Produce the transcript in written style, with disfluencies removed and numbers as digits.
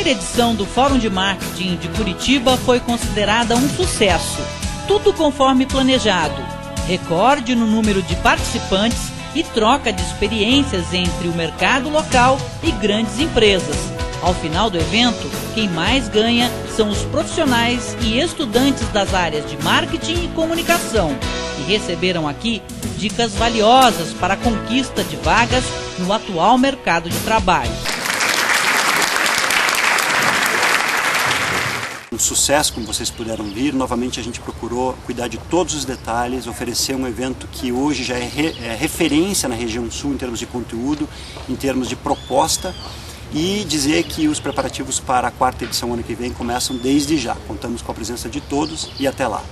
primeira edição do Fórum de Marketing de Curitiba foi considerada um sucesso. Tudo conforme planejado. Recorde no número de participantes e troca de experiências entre o mercado local e grandes empresas. Ao final do evento, quem mais ganha são os profissionais e estudantes das áreas de marketing e comunicação, que receberam aqui dicas valiosas para a conquista de vagas no atual mercado de trabalho. Um sucesso, como vocês puderam ver. Novamente a gente procurou cuidar de todos os detalhes, oferecer um evento que hoje já é referência na região sul em termos de conteúdo, em termos de proposta, e dizer que os preparativos para a 4ª edição ano que vem começam desde já. Contamos com a presença de todos e até lá.